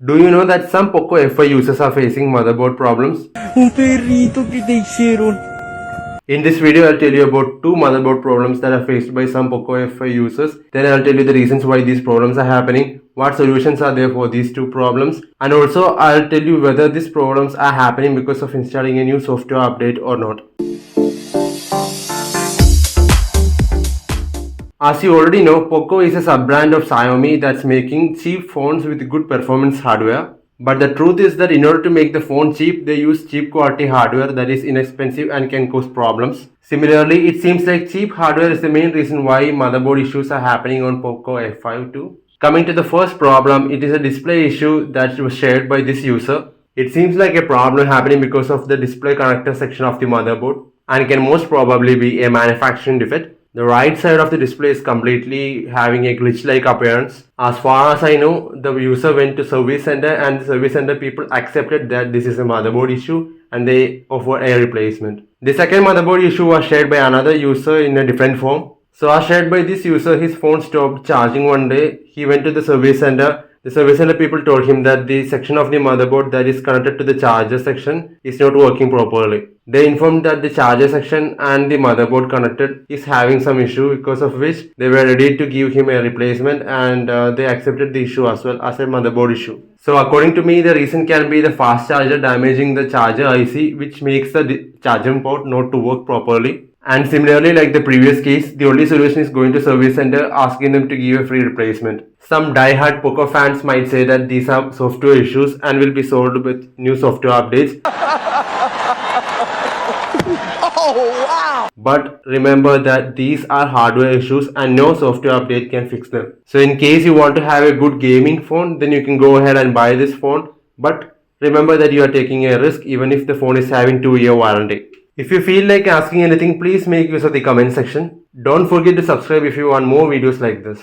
Do you know that some Poco F5 users are facing motherboard problems? Un perrito que te hicieron. In this video, I'll tell you about two motherboard problems that are faced by some Poco F5 users. Then I'll tell you the reasons why these problems are happening, what solutions are there for these two problems, and also I'll tell you whether these problems are happening because of installing a new software update or not. As you already know, Poco is a sub-brand of Xiaomi that's making cheap phones with good performance hardware. But the truth is that in order to make the phone cheap, they use cheap quality hardware that is inexpensive and can cause problems. Similarly, it seems like cheap hardware is the main reason why motherboard issues are happening on Poco F5 too. Coming to the first problem, it is a display issue that was shared by this user. It seems like a problem happening because of the display connector section of the motherboard and can most probably be a manufacturing defect. The right side of the display is completely having a glitch-like appearance. As far as I know, the user went to service center and the service center people accepted that this is a motherboard issue and they offered a replacement. The second motherboard issue was shared by another user in a different form. So as shared by this user, his phone stopped charging one day. He went to the service center. The service center people told him that the section of the motherboard that is connected to the charger section is not working properly. They informed that the charger section and the motherboard connected is having some issue, because of which they were ready to give him a replacement, and they accepted the issue as well as a motherboard issue. So according to me, the reason can be the fast charger damaging the charger IC, which makes the charging port not to work properly. And similarly, like the previous case, the only solution is going to service center asking them to give a free replacement. Some die-hard Poco fans might say that these are software issues and will be solved with new software updates. Oh, wow! But remember that these are hardware issues and no software update can fix them. So in case you want to have a good gaming phone, then you can go ahead and buy this phone. But remember that you are taking a risk even if the phone is having 2-year warranty. If you feel like asking anything, please make use of the comment section. Don't forget to subscribe if you want more videos like this.